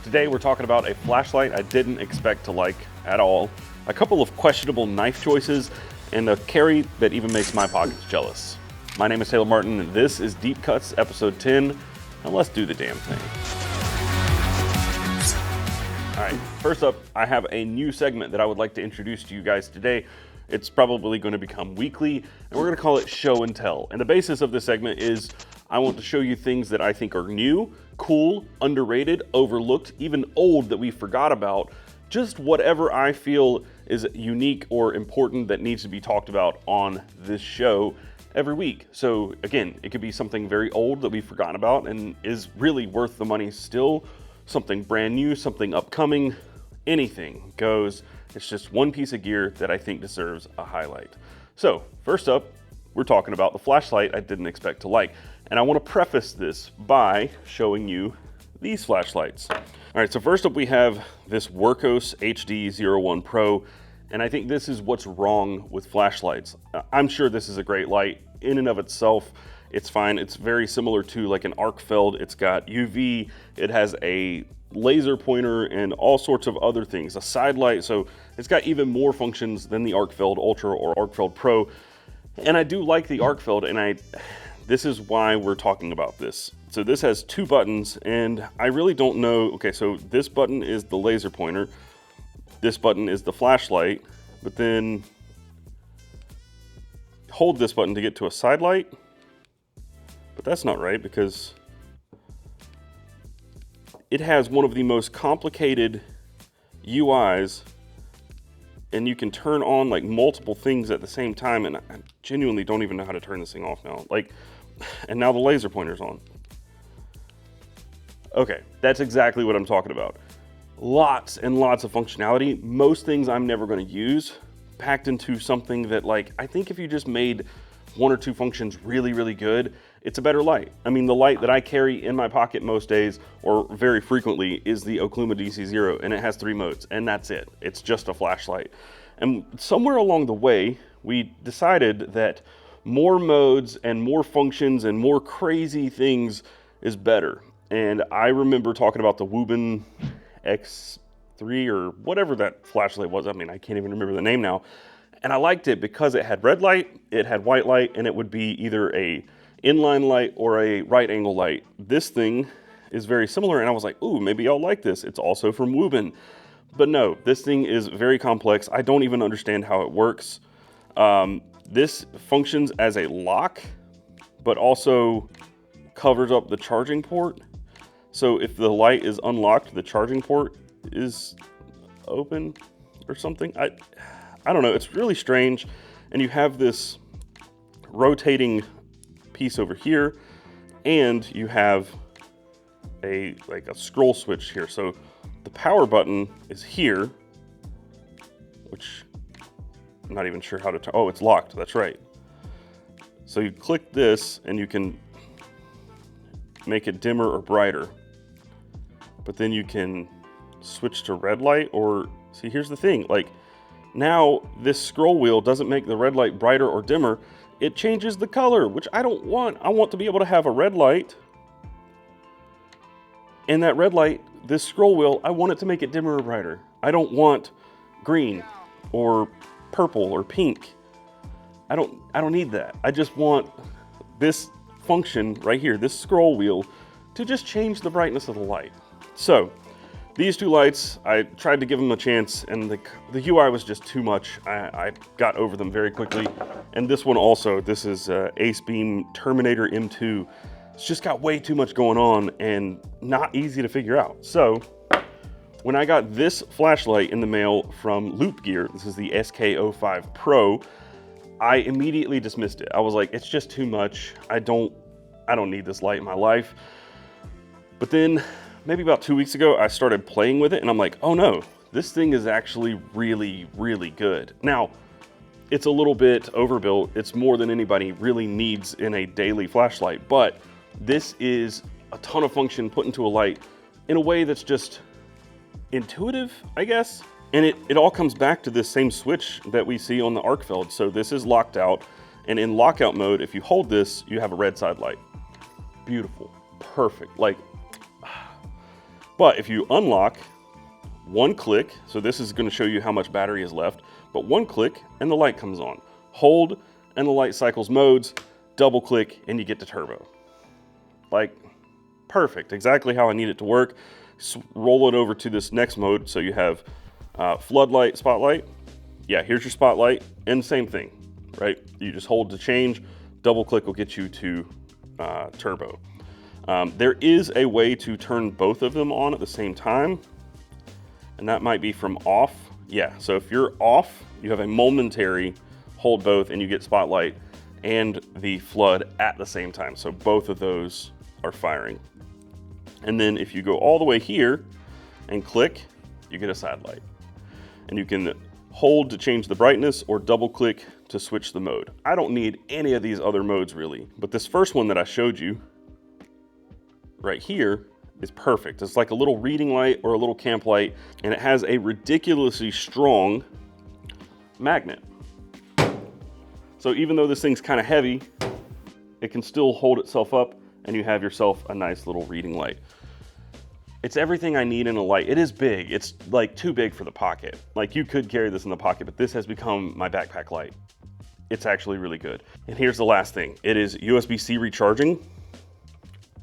Today we're talking about a flashlight I didn't expect to like at all, a couple of questionable knife choices, and a carry that even makes my pockets jealous. My name is Taylor Martin, and this is Deep Cuts episode 10, and let's do the damn thing. All right, first up, I have a new segment that I would like to introduce to you guys today. It's probably going to become weekly, and we're going to call it Show and Tell. And the basis of this segment is I want to show you things that I think are new, cool, underrated, overlooked, even old that we forgot about. Just whatever I feel is unique or important that needs to be talked about on this show every week. So again, it could be something very old that we've forgotten about and is really worth the money still, something brand new, something upcoming, anything goes. It's just one piece of gear that I think deserves a highlight. So first up, we're talking about the flashlight I didn't expect to like. And I want to preface this by showing you these flashlights. All right, so first up we have this Workos HD01 Pro, and I think this is what's wrong with flashlights. I'm sure this is a great light in and of itself. It's fine. It's very similar to like an arc feld. It's got UV, it has a laser pointer and all sorts of other things, a side light, so it's got even more functions than the arc feld Ultra or arc feld Pro. And I do like the arc feld, and this is why we're talking about this. So this has two buttons, and I really don't know. Okay, so this button is the laser pointer. This button is the flashlight, but then hold this button to get to a side light. But that's not right because it has one of the most complicated UIs, and you can turn on like multiple things at the same time, and I genuinely don't even know how to turn this thing off now. And now the laser pointer's on. Okay, that's exactly what I'm talking about. Lots and lots of functionality. Most things I'm never going to use, packed into something that, like, I think if you just made one or two functions really, really good, it's a better light. I mean, the light that I carry in my pocket most days, or very frequently, is the Okluma DC0, and it has 3 modes, and that's it. It's just a flashlight. And somewhere along the way, we decided that more modes and more functions and more crazy things is better. And I remember talking about the Wubin X3 or whatever that flashlight was. I mean, I can't even remember the name now. And I liked it because it had red light, it had white light, and it would be either a inline light or a right angle light. This thing is very similar, and I was like, ooh, maybe I'll like this. It's also from Wubin. But no, this thing is very complex. I don't even understand how it works. This functions as a lock, but also covers up the charging port. So if the light is unlocked, the charging port is open or something. I don't know, it's really strange. And you have this rotating piece over here, and you have a scroll switch here. So the power button is here, which I'm not even sure how to turn. Oh, it's locked, that's right. So you click this and you can make it dimmer or brighter. But then you can switch to red light, or see, here's the thing, like now this scroll wheel doesn't make the red light brighter or dimmer. It changes the color, which I don't want. I want to be able to have a red light, and that red light, this scroll wheel, I want it to make it dimmer or brighter. I don't want green or purple or pink. I don't need that. I just want this function right here, this scroll wheel, to just change the brightness of the light. So these two lights, I tried to give them a chance, and the UI was just too much. I got over them very quickly. And this one also, this is Ace Beam Terminator M2. It's just got way too much going on and not easy to figure out. So when I got this flashlight in the mail from Loop Gear, this is the SK05 Pro, I immediately dismissed it. I was like, it's just too much. I don't need this light in my life. But then maybe about 2 weeks ago, I started playing with it, and I'm like, oh no, this thing is actually really, really good. Now, it's a little bit overbuilt. It's more than anybody really needs in a daily flashlight, but this is a ton of function put into a light in a way that's just intuitive, I guess. And it all comes back to this same switch that we see on the arc feld. So this is locked out, and in lockout mode, if you hold this, you have a red side light. Beautiful, perfect. Like, But if you unlock, one click, so this is going to show you how much battery is left, but one click and the light comes on. Hold and the light cycles modes, double click and you get to turbo. Like, perfect, exactly how I need it to work. Roll it over to this next mode, so you have floodlight, spotlight. Yeah, here's your spotlight, and same thing, right? You just hold to change, double click will get you to turbo. There is a way to turn both of them on at the same time, and that might be from off. Yeah, so if you're off, you have a momentary hold both and you get spotlight and the flood at the same time. So both of those are firing. And then if you go all the way here and click, you get a side light. And you can hold to change the brightness or double click to switch the mode. I don't need any of these other modes really, but this first one that I showed you right here is perfect. It's like a little reading light or a little camp light, and it has a ridiculously strong magnet. So even though this thing's kind of heavy, it can still hold itself up and you have yourself a nice little reading light. It's everything I need in a light. It is big. It's like too big for the pocket. Like you could carry this in the pocket, but this has become my backpack light. It's actually really good. And here's the last thing. It is USB-C recharging,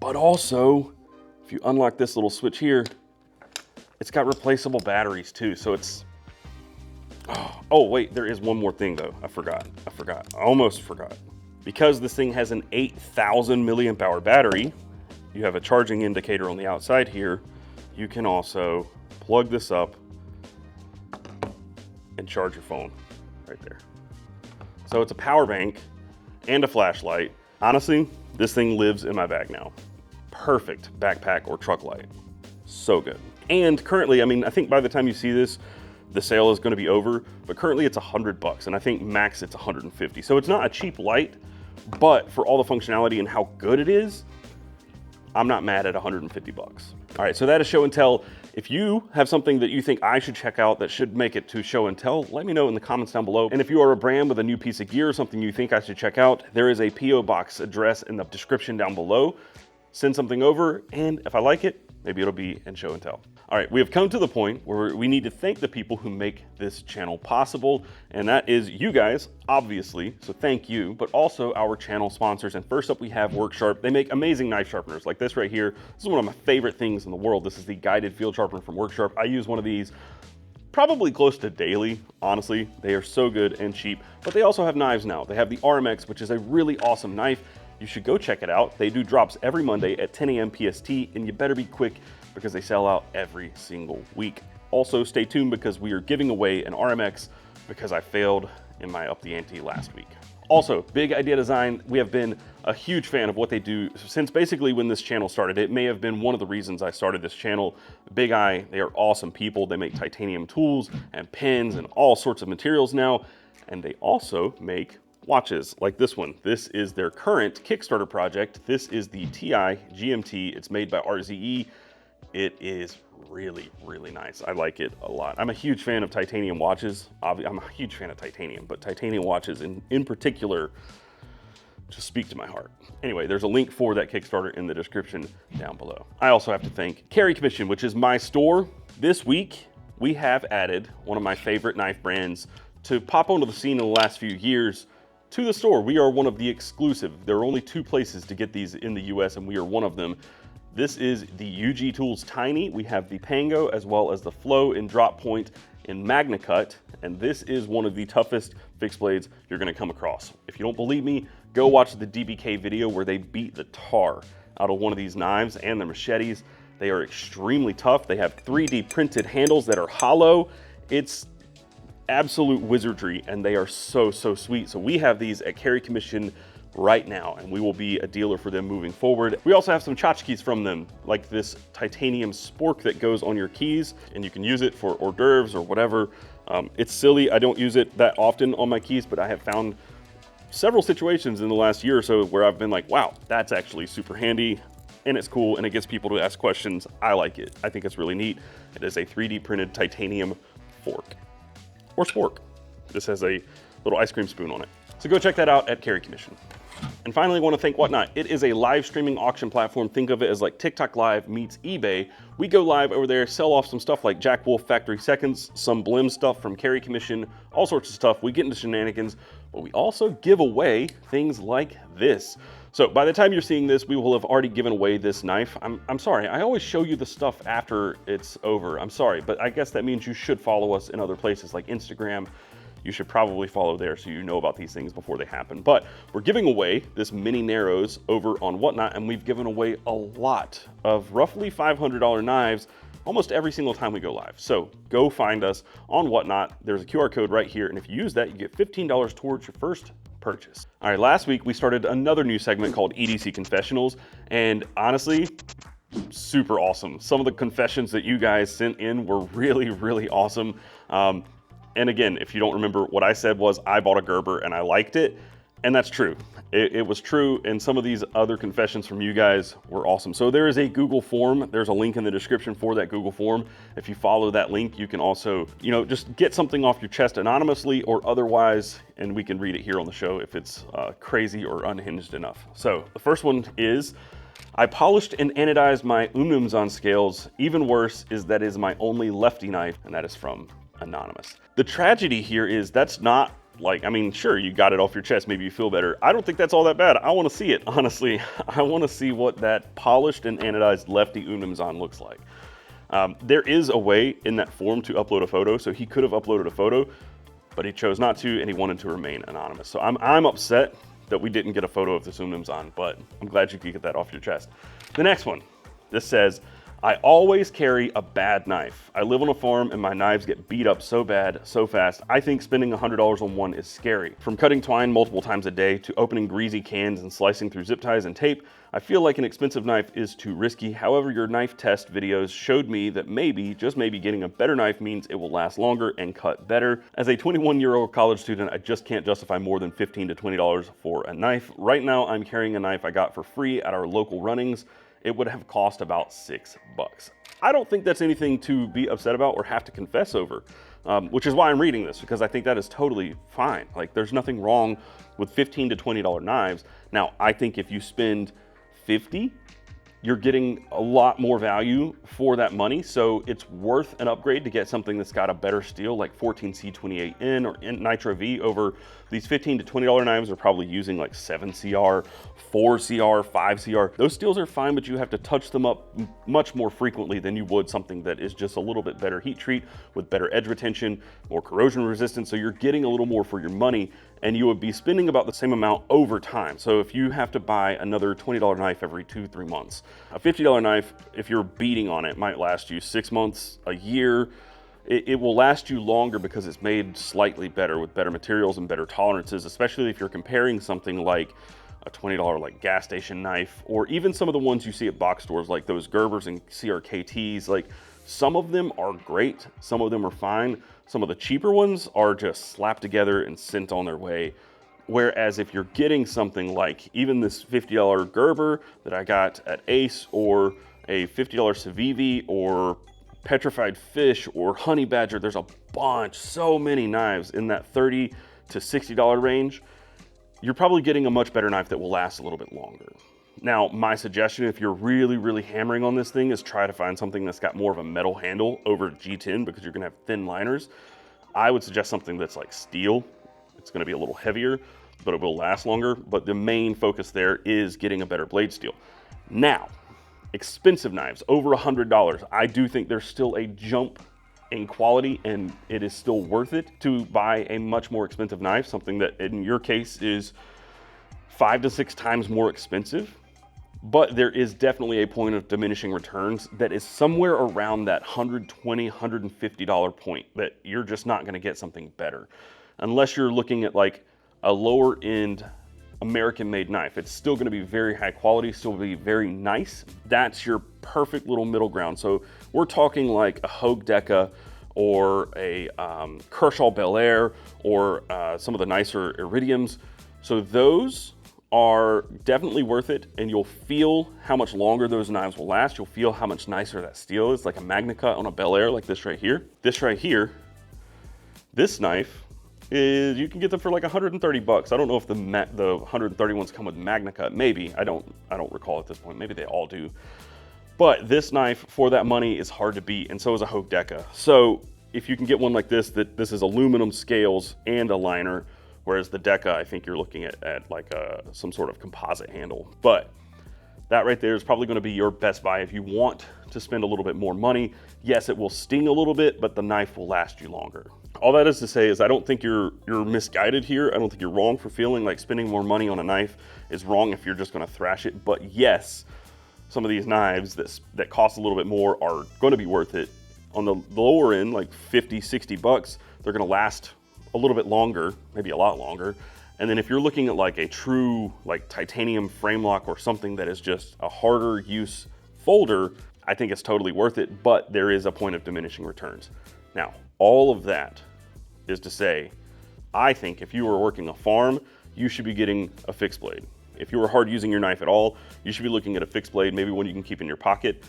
but also if you unlock this little switch here, it's got replaceable batteries too. So it's, oh wait, there is one more thing though. I forgot, I almost forgot. Because this thing has an 8,000 milliamp hour battery, you have a charging indicator on the outside here. You can also plug this up and charge your phone right there. So it's a power bank and a flashlight. Honestly, this thing lives in my bag now. Perfect backpack or truck light. So good. And currently, I mean, I think by the time you see this, the sale is gonna be over, but currently it's $100 and I think max it's 150. So it's not a cheap light, but for all the functionality and how good it is, I'm not mad at 150 bucks. All right, so that is show and tell. If you have something that you think I should check out that should make it to show and tell, let me know in the comments down below. And if you are a brand with a new piece of gear or something you think I should check out, there is a PO box address in the description down below. Send something over, and if I like it, maybe it'll be in show and tell. All right, we have come to the point where we need to thank the people who make this channel possible, and that is you guys, obviously, so thank you, but also our channel sponsors. And first up, we have Worksharp. They make amazing knife sharpeners like this right here. This is one of my favorite things in the world. This is the guided field sharpener from Worksharp. I use one of these probably close to daily, honestly. They are so good and cheap, but they also have knives now. They have the RMX, which is a really awesome knife. You should go check it out. They do drops every Monday at 10 a.m. PST, and you better be quick because they sell out every single week. Also, stay tuned because we are giving away an RMX because I failed in my Up the Ante last week. Also, Big Idea Design, we have been a huge fan of what they do since basically when this channel started. It may have been one of the reasons I started this channel. Big Eye, they are awesome people. They make titanium tools and pins and all sorts of materials now, and they also make watches like this one. This is their current Kickstarter project. This is the TI GMT. It's made by RZE. It is really, really nice. I like it a lot. I'm a huge fan of titanium watches. I'm a huge fan of titanium, but titanium watches in particular just speak to my heart. Anyway, there's a link for that Kickstarter in the description down below. I also have to thank Carry Commission, which is my store. This week, we have added one of my favorite knife brands to pop onto the scene in the last few years to the store. We are one of the exclusive. There are only 2 places to get these in the US, and we are one of them. This is the UG Tools Tiny. We have the Pango as well as the Flow in drop point in Magna Cut, and this is one of the toughest fixed blades you're gonna come across. If you don't believe me, go watch the DBK video where they beat the tar out of one of these knives and the machetes. They are extremely tough. They have 3D printed handles that are hollow. It's absolute wizardry, and they are so, so sweet. So we have these at Carry Commission right now, and we will be a dealer for them moving forward. We also have some tchotchkes from them, like this titanium spork that goes on your keys, and you can use it for hors d'oeuvres or whatever. It's silly, I don't use it that often on my keys, but I have found several situations in the last year or so where I've been like, wow, that's actually super handy, and it's cool, and it gets people to ask questions. I like it. I think it's really neat. It is a 3D printed titanium fork, or spork. This has a little ice cream spoon on it. So go check that out at Carry Commission. And finally, I want to thank Whatnot. It is a live streaming auction platform. Think of it as like TikTok Live meets eBay, We go live over there, sell off some stuff like Jack Wolf Factory Seconds, some Blim stuff from Carry Commission, all sorts of stuff. We get into shenanigans, but we also give away things like this. So by the time you're seeing this, we will have already given away this knife. I'm sorry, I always show you the stuff after it's over. I'm sorry, but I guess that means you should follow us in other places like Instagram. You should probably follow there so you know about these things before they happen. But we're giving away this mini Narrows over on Whatnot, and we've given away a lot of roughly $500 knives almost every single time we go live. So go find us on Whatnot. There's a QR code right here, and if you use that, you get $15 towards your first purchase. All right, last week we started another new segment called EDC Confessionals, and honestly, super awesome. Some of the confessions that you guys sent in were really, really awesome. And again, if you don't remember, what I said was I bought a Gerber and I liked it, and that's true. It was true, and some of these other confessions from you guys were awesome. So there is a Google form. There's a link in the description for that Google form. If you follow that link, you can also, just get something off your chest anonymously or otherwise, and we can read it here on the show if it's crazy or unhinged enough. So the first one is, I polished and anodized my Unums on scales. Even worse is that is my only lefty knife, and that is from Anonymous. The tragedy here is that's not like, I mean, sure, you got it off your chest, maybe you feel better. I don't think that's all that bad. I want to see it, honestly. I want to see what that polished and anodized lefty Unums on looks like. There is a way in that form to upload a photo, so he could have uploaded a photo, but he chose not to, and he wanted to remain anonymous. So I'm upset that we didn't get a photo of this Unums on, but I'm glad you could get that off your chest. The next one, this says, I always carry a bad knife. I live on a farm and my knives get beat up so bad, so fast. I think spending $100 on one is scary. From cutting twine multiple times a day to opening greasy cans and slicing through zip ties and tape, I feel like an expensive knife is too risky. However, your knife test videos showed me that maybe, just maybe, getting a better knife means it will last longer and cut better. As a 21-year-old college student, I just can't justify more than $15 to $20 for a knife. Right now, I'm carrying a knife I got for free at our local runnings. It would have cost about $6. I don't think that's anything to be upset about or have to confess over, which is why I'm reading this, because I think that is totally fine. Like, there's nothing wrong with $15 to $20 knives. Now, I think if you spend $50, you're getting a lot more value for that money, so it's worth an upgrade to get something that's got a better steel like 14C28N or Nitro V over these $15 to $20 knives are probably using like 7CR, 4CR, 5CR. Those steels are fine, but you have to touch them up much more frequently than you would something that is just a little bit better heat treat with better edge retention, more corrosion resistance, so you're getting a little more for your money, and you would be spending about the same amount over time. So if you have to buy another $20 knife every 2-3 months, a $50 knife, if you're beating on it, might last you 6 months, a year. It will last you longer because it's made slightly better with better materials and better tolerances, especially if you're comparing something like a $20 like gas station knife, or even some of the ones you see at box stores like those Gerbers and CRKTs. Like, some of them are great, some of them are fine. Some of the cheaper ones are just slapped together and sent on their way. Whereas if you're getting something like even this $50 Gerber that I got at Ace, or a $50 Civivi, or Petrified Fish, or Honey Badger, there's a bunch, so many knives in that $30 to $60 range, you're probably getting a much better knife that will last a little bit longer. Now, my suggestion, if you're really, really hammering on this thing, is try to find something that's got more of a metal handle over G10, because you're gonna have thin liners. I would suggest something that's like steel. It's gonna be a little heavier, but it will last longer. But the main focus there is getting a better blade steel. Now, expensive knives, over $100. I do think there's still a jump in quality, and it is still worth it to buy a much more expensive knife, something that in your case is 5 to 6 times more expensive. But there is definitely a point of diminishing returns that is somewhere around that $120, $150 point, that you're just not gonna get something better. Unless you're looking at like a lower end American-made knife. It's still gonna be very high quality, still be very nice. That's your perfect little middle ground. So we're talking like a Hogue Deca, or a Kershaw Bel Air, or some of the nicer Iridiums. So those are definitely worth it, and you'll feel how much longer those knives will last. You'll feel how much nicer that steel is, like a Magna Cut on a Bel Air, like this right here. This right here, this knife is, you can get them for like 130 bucks. I don't know if the 130 ones come with Magna Cut. Maybe, I don't recall at this point. Maybe they all do. But this knife for that money is hard to beat, and so is a Hogue Deca. So if you can get one like this, this is aluminum scales and a liner, whereas the Deca, I think you're looking at like some sort of composite handle. But that right there is probably going to be your best buy if you want to spend a little bit more money. Yes, it will sting a little bit, but the knife will last you longer. All that is to say is I don't think you're misguided here. I don't think you're wrong for feeling like spending more money on a knife is wrong if you're just going to thrash it. But yes, some of these knives that cost a little bit more are going to be worth it. On the lower end, like 50, 60 bucks, they're going to last a little bit longer, maybe a lot longer. And then if you're looking at like a true like titanium frame lock or something that is just a harder use folder, I think it's totally worth it, but there is a point of diminishing returns. Now, all of that is to say, I think if you were working a farm, you should be getting a fixed blade. If you were hard using your knife at all, you should be looking at a fixed blade, maybe one you can keep in your pocket.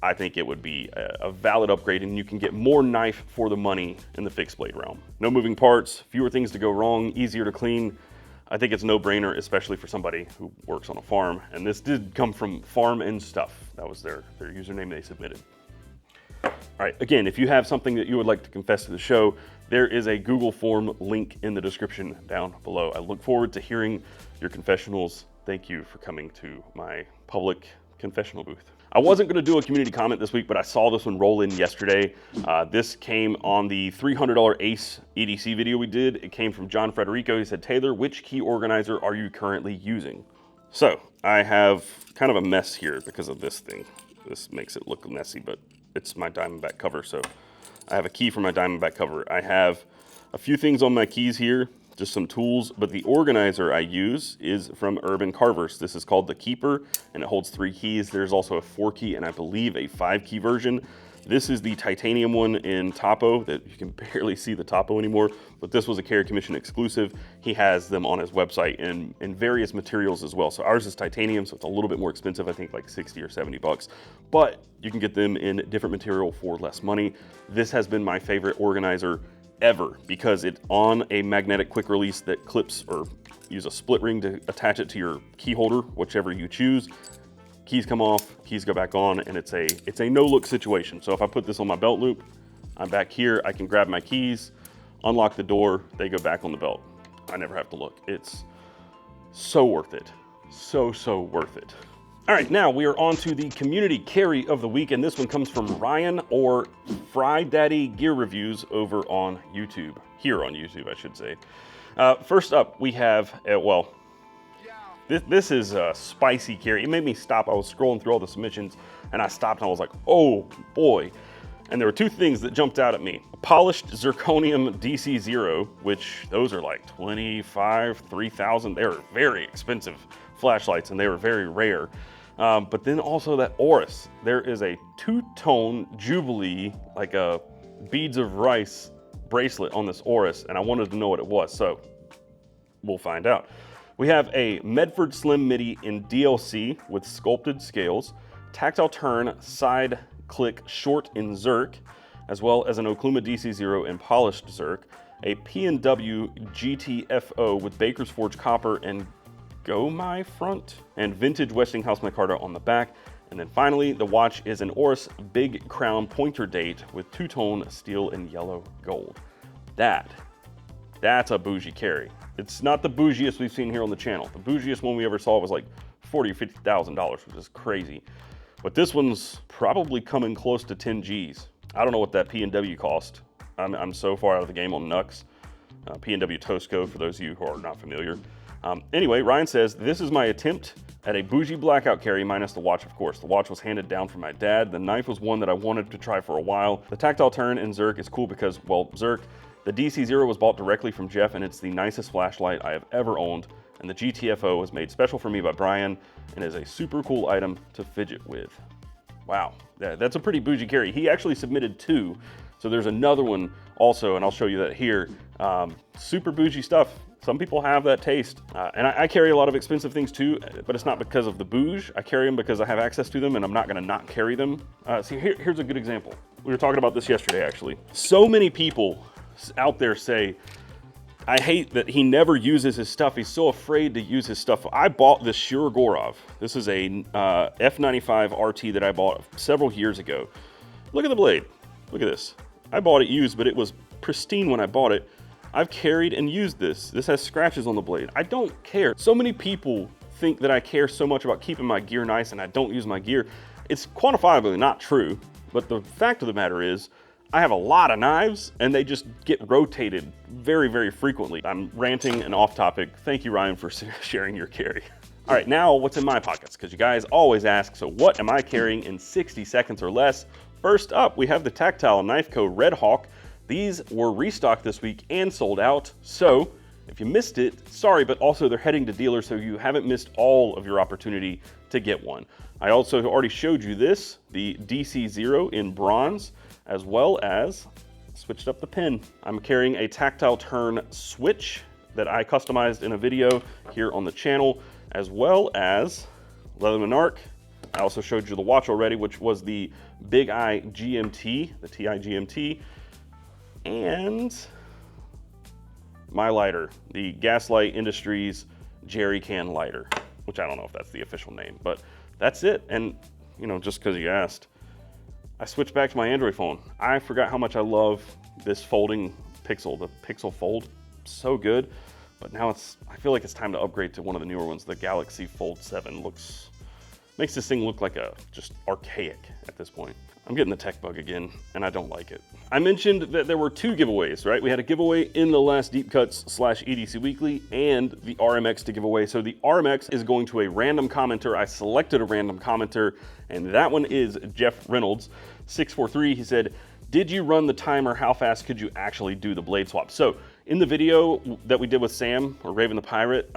I think it would be a valid upgrade, and you can get more knife for the money in the fixed blade realm. No moving parts, fewer things to go wrong, easier to clean. I think it's a no-brainer, especially for somebody who works on a farm. And this did come from Farm and Stuff. That was their username they submitted. All right, again, if you have something that you would like to confess to the show, there is a Google form link in the description down below. I look forward to hearing your confessionals. Thank you for coming to my public confessional booth. I wasn't going to do a community comment this week, but I saw this one roll in yesterday. This came on the $300 Ace EDC video we did. It came from John Frederico. He said, Taylor, which key organizer are you currently using? So I have kind of a mess here because of this thing. This makes it look messy, but it's my Diamondback cover. So I have a key for my Diamondback cover. I have a few things on my keys here, just some tools, but the organizer I use is from Urban Carvers. This is called the Keeper, and it holds 3 keys. There's also a 4-key and I believe a 5-key version. This is the titanium one in Topo that you can barely see the Topo anymore, but this was a Carry Commission exclusive. He has them on his website in various materials as well. So ours is titanium, so it's a little bit more expensive, I think like 60 or 70 bucks, but you can get them in different material for less money. This has been my favorite organizer ever because it's on a magnetic quick release that clips, or use a split ring to attach it to your key holder, whichever you choose. Keys come off, keys go back on, and it's a no-look situation. So if I put this on my belt loop, I'm back here, I can grab my keys, unlock the door, they go back on the belt. I never have to look. It's so worth it. So worth it. All right, now we are on to the community carry of the week, and this one comes from Ryan, or Fry Daddy Gear Reviews over on YouTube. Here on YouTube, I should say. First up, we have, this is a spicy carry. It made me stop. I was scrolling through all the submissions, and I stopped, and I was like, oh boy. And there were 2 things that jumped out at me. A polished zirconium DC0, which those are like 25, 3,000. They're very expensive flashlights, and they were very rare. But then also that Oris. There is a 2-tone Jubilee, like a beads of rice bracelet on this Oris, and I wanted to know what it was, so we'll find out. We have a Medford Slim MIDI in DLC with sculpted scales, tactile turn, side click short in Zirc, as well as an Okluma DC0 in polished Zirc, a P&W GTFO with Baker's Forge copper and Gomai front, and vintage Westinghouse micarta on the back. And then finally, the watch is an Oris Big Crown pointer date with 2-tone steel and yellow gold. That's a bougie carry. It's not the bougiest we've seen here on the channel. The bougiest one we ever saw was like $40,000 or $50,000, which is crazy. But this one's probably coming close to 10 G's. I don't know what that P&W cost. I'm so far out of the game on Nux. P&W Tosco, for those of you who are not familiar. Anyway, Ryan says, this is my attempt at a bougie blackout carry, minus the watch, of course. The watch was handed down from my dad. The knife was one that I wanted to try for a while. The tactile turn in Zirc is cool because, well, Zirc, the DC0 was bought directly from Jeff, and it's the nicest flashlight I have ever owned. And the GTFO was made special for me by Brian and is a super cool item to fidget with. Wow, that's a pretty bougie carry. He actually submitted 2. So there's another one also, and I'll show you that here. Super bougie stuff. Some people have that taste. And I carry a lot of expensive things too, but it's not because of the bouge. I carry them because I have access to them, and I'm not gonna not carry them. See, here's a good example. We were talking about this yesterday, actually. So many people out there say, I hate that he never uses his stuff. He's so afraid to use his stuff. I bought this Shurogorov. This is a F95 RT that I bought several years ago. Look at the blade. Look at this. I bought it used, but it was pristine when I bought it. I've carried and used this. This has scratches on the blade. I don't care. So many people think that I care so much about keeping my gear nice and I don't use my gear. It's quantifiably not true, but the fact of the matter is, I have a lot of knives and they just get rotated very, very frequently. I'm ranting and off topic. Thank you, Ryan, for sharing your carry. All right, now what's in my pockets? Because you guys always ask, so what am I carrying in 60 seconds or less? First up, we have the Tactile Knife Co. Red Hawk. These were restocked this week and sold out. So if you missed it, sorry, but also they're heading to dealers, so you haven't missed all of your opportunity to get one. I also already showed you this, the DC0 in bronze, as well as switched up the pin. I'm carrying a tactile turn switch that I customized in a video here on the channel, as well as Leatherman Arc. I also showed you the watch already, which was the Big Eye GMT, the TI GMT, and my lighter, the Gaslight Industries Jerry Can lighter, which I don't know if that's the official name, but that's it. And you know, just because you asked, I switched back to my Android phone. I forgot how much I love this folding Pixel, the Pixel Fold. So good, but now I feel like it's time to upgrade to one of the newer ones. The Galaxy Fold 7 makes this thing look like just archaic at this point. I'm getting the tech bug again, and I don't like it. I mentioned that there were 2 giveaways, right? We had a giveaway in the last Deep Cuts / EDC Weekly and the RMX to give away. So the RMX is going to a random commenter. I selected a random commenter, and that one is Jeff Reynolds, 643. He said, did you run the timer? How fast could you actually do the blade swap? So in the video that we did with Sam, or Raven the Pirate,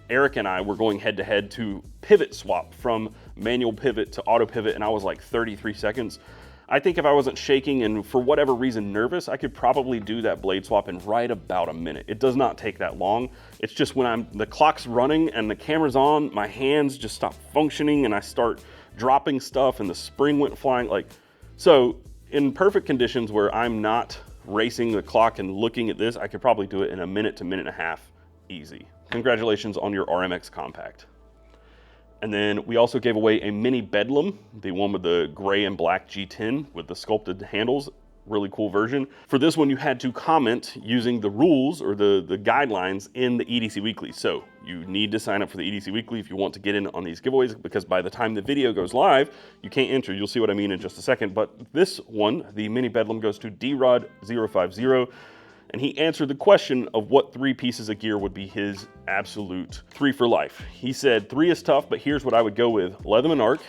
Eric and I were going head to head to pivot swap from manual pivot to auto pivot, and I was like 33 seconds. I think if I wasn't shaking and for whatever reason nervous, I could probably do that blade swap in right about a minute. It does not take that long. It's just when the clock's running and the camera's on, my hands just stop functioning and I start dropping stuff and the spring went flying. So in perfect conditions where I'm not racing the clock and looking at this, I could probably do it in a minute to minute and a half, easy. Congratulations on your RMX Compact. And then we also gave away a mini Bedlam, the one with the gray and black G10 with the sculpted handles, really cool version. For this one, you had to comment using the rules or the guidelines in the EDC Weekly. So you need to sign up for the EDC Weekly if you want to get in on these giveaways, because by the time the video goes live, you can't enter. You'll see what I mean in just a second. But this one, the mini Bedlam, goes to drod050. And he answered the question of what 3 pieces of gear would be his absolute 3 for life. He said 3 is tough, but here's what I would go with. Leatherman Arc,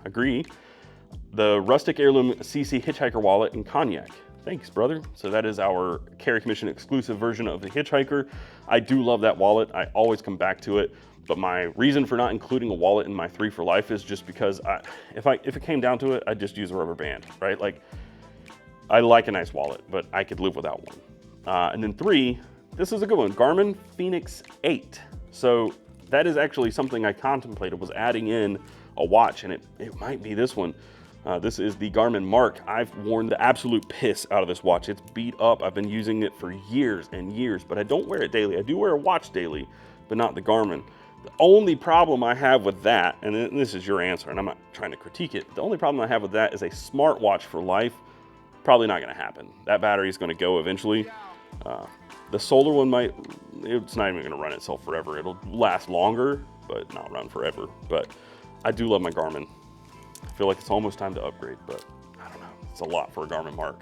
agree. The Rustic Heirloom CC Hitchhiker wallet and Cognac. Thanks, brother. So that is our Carry Commission exclusive version of the Hitchhiker. I do love that wallet. I always come back to it. But my reason for not including a wallet in my 3 for life is just because if it came down to it, I'd just use a rubber band, right? Like, I like a nice wallet, but I could live without one. And then 3, this is a good one, Garmin Fenix 8. So that is actually something I contemplated, was adding in a watch, and it might be this one. This is the Garmin Mark. I've worn the absolute piss out of this watch. It's beat up. I've been using it for years and years, but I don't wear it daily. I do wear a watch daily, but not the Garmin. The only problem I have with that, and this is your answer, and I'm not trying to critique it, the only problem I have with that is a smartwatch for life. Probably not gonna happen. That battery is gonna go eventually. The solar one it's not even gonna run itself forever. It'll last longer, but not run forever. But I do love my Garmin. I feel like it's almost time to upgrade, but I don't know. It's a lot for a Garmin Mark.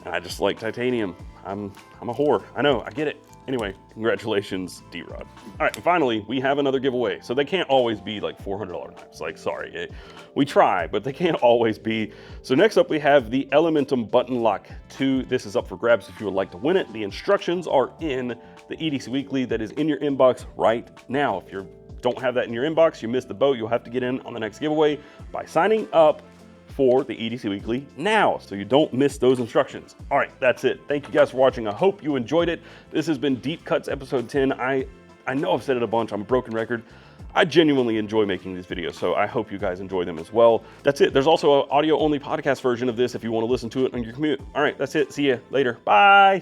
And I just like titanium. I'm a whore. I know, I get it. Anyway, congratulations, D-Rod. All right, and finally, we have another giveaway. So they can't always be like $400 knives. Like, sorry, we try, but they can't always be. So next up, we have the Elementum Button Lock 2. This is up for grabs if you would like to win it. The instructions are in the EDC Weekly that is in your inbox right now. If you don't have that in your inbox, you missed the boat. You'll have to get in on the next giveaway by signing up for the EDC Weekly now, so you don't miss those instructions. All right, that's it. Thank you guys for watching. I hope you enjoyed it. This has been Deep Cuts episode 10. I know I've said it a bunch. I'm a broken record. I genuinely enjoy making these videos, so I hope you guys enjoy them as well. That's it. There's also an audio-only podcast version of this if you want to listen to it on your commute. All right, that's it. See you later. Bye.